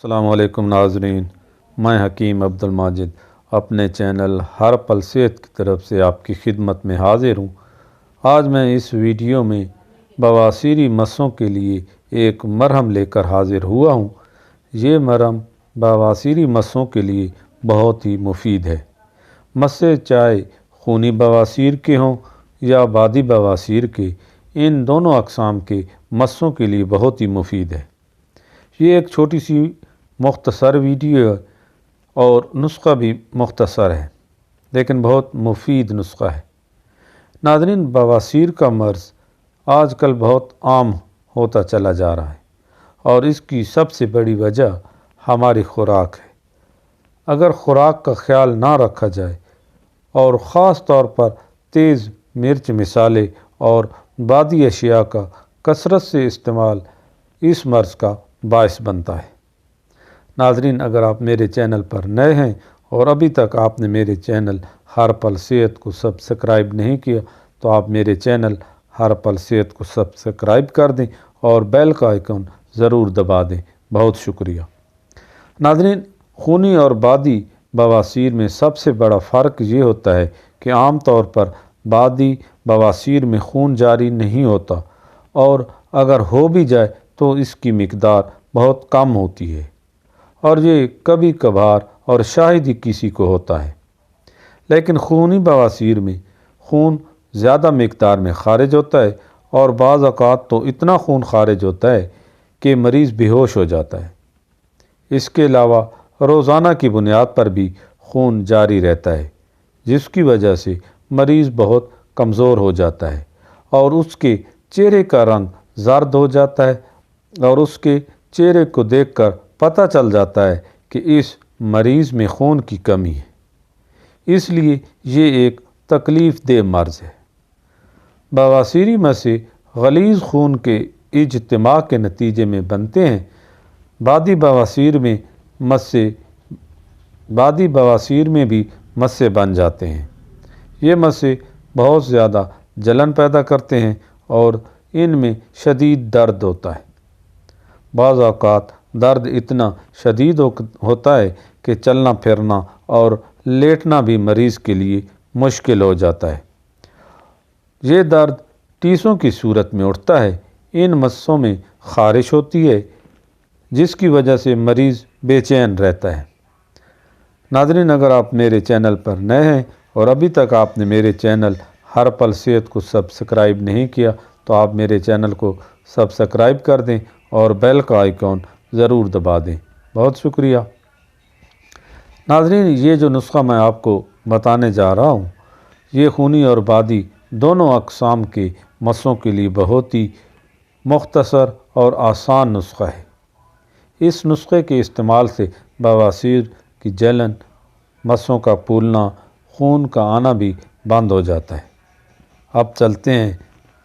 السلام علیکم ناظرین، میں حکیم عبدالماجد اپنے چینل ہر پل صحت کی طرف سے آپ کی خدمت میں حاضر ہوں۔ آج میں اس ویڈیو میں بواسیری مسوں کے لیے ایک مرہم لے کر حاضر ہوا ہوں۔ یہ مرہم بواسیری مسوں کے لیے بہت ہی مفید ہے۔ مسے چاہے خونی بواسیر کے ہوں یا بادی بواسیر کے، ان دونوں اقسام کے مسوں کے لیے بہت ہی مفید ہے۔ یہ ایک چھوٹی سی مختصر ویڈیو ہے اور نسخہ بھی مختصر ہے، لیکن بہت مفید نسخہ ہے۔ ناظرین، بواسیر کا مرض آج کل بہت عام ہوتا چلا جا رہا ہے اور اس کی سب سے بڑی وجہ ہماری خوراک ہے۔ اگر خوراک کا خیال نہ رکھا جائے اور خاص طور پر تیز مرچ مسالے اور بادی اشیاء کا کثرت سے استعمال اس مرض کا باعث بنتا ہے۔ ناظرین، اگر آپ میرے چینل پر نئے ہیں اور ابھی تک آپ نے میرے چینل ہر پل صحت کو سبسکرائب نہیں کیا تو آپ میرے چینل ہر پل صحت کو سبسکرائب کر دیں اور بیل کا آئیکن ضرور دبا دیں۔ بہت شکریہ۔ ناظرین، خونی اور بادی بواسیر میں سب سے بڑا فرق یہ ہوتا ہے کہ عام طور پر بادی بواسیر میں خون جاری نہیں ہوتا، اور اگر ہو بھی جائے تو اس کی مقدار بہت کم ہوتی ہے اور یہ کبھی کبھار اور شاید ہی کسی کو ہوتا ہے۔ لیکن خونی بواسیر میں خون زیادہ مقدار میں خارج ہوتا ہے اور بعض اوقات تو اتنا خون خارج ہوتا ہے کہ مریض بے ہوش ہو جاتا ہے۔ اس کے علاوہ روزانہ کی بنیاد پر بھی خون جاری رہتا ہے، جس کی وجہ سے مریض بہت کمزور ہو جاتا ہے اور اس کے چہرے کا رنگ زرد ہو جاتا ہے اور اس کے چہرے کو دیکھ کر پتہ چل جاتا ہے کہ اس مریض میں خون کی کمی ہے۔ اس لیے یہ ایک تکلیف دہ مرض ہے۔ بواسیری مسے غلیظ خون کے اجتماع کے نتیجے میں بنتے ہیں۔ بادی بواسیر میں بھی مسے بن جاتے ہیں۔ یہ مسے بہت زیادہ جلن پیدا کرتے ہیں اور ان میں شدید درد ہوتا ہے۔ بعض اوقات درد اتنا شدید ہوتا ہے کہ چلنا پھرنا اور لیٹنا بھی مریض کے لیے مشکل ہو جاتا ہے۔ یہ درد ٹیسوں کی صورت میں اٹھتا ہے۔ ان مسوں میں خارش ہوتی ہے جس کی وجہ سے مریض بے چین رہتا ہے۔ ناظرین، اگر آپ میرے چینل پر نئے ہیں اور ابھی تک آپ نے میرے چینل ہر پل صحت کو سبسکرائب نہیں کیا تو آپ میرے چینل کو سبسکرائب کر دیں اور بیل کا آئیکن ضرور دبا دیں۔ بہت شکریہ۔ ناظرین، یہ جو نسخہ میں آپ کو بتانے جا رہا ہوں، یہ خونی اور بادی دونوں اقسام کے مسوں کے لیے بہت ہی مختصر اور آسان نسخہ ہے۔ اس نسخے کے استعمال سے بواسیر کی جلن، مسوں کا پھولنا، خون کا آنا بھی بند ہو جاتا ہے۔ اب چلتے ہیں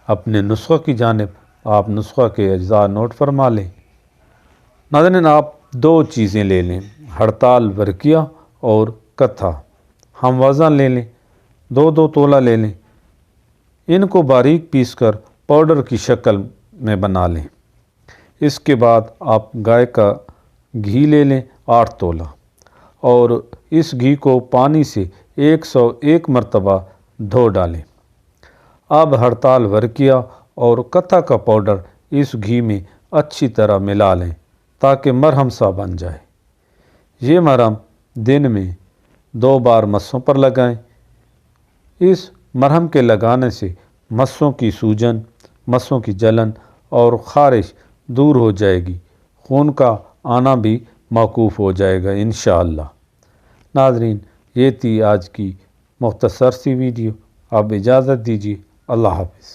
اپنے نسخہ کی جانب۔ آپ نسخہ کے اجزاء نوٹ فرما لیں۔ ناظرین، آپ دو چیزیں لے لیں، ہڑتال ورقیہ اور کتھا۔ ہم وزن لے لیں، 2 تولہ لے لیں۔ ان کو باریک پیس کر پاؤڈر کی شکل میں بنا لیں۔ اس کے بعد آپ گائے کا گھی لے لیں 8 تولہ، اور اس گھی کو پانی سے 101 مرتبہ دھو ڈالیں۔ اب ہڑتال ورقیہ اور کتھا کا پاؤڈر اس گھی میں اچھی طرح ملا لیں تاکہ مرہم سا بن جائے۔ یہ مرہم دن میں 2 بار مسوں پر لگائیں۔ اس مرہم کے لگانے سے مسوں کی سوجن، مسوں کی جلن اور خارش دور ہو جائے گی۔ خون کا آنا بھی موقوف ہو جائے گا انشاءاللہ۔ ناظرین، یہ تھی آج کی مختصر سی ویڈیو۔ اب اجازت دیجیے۔ اللہ حافظ۔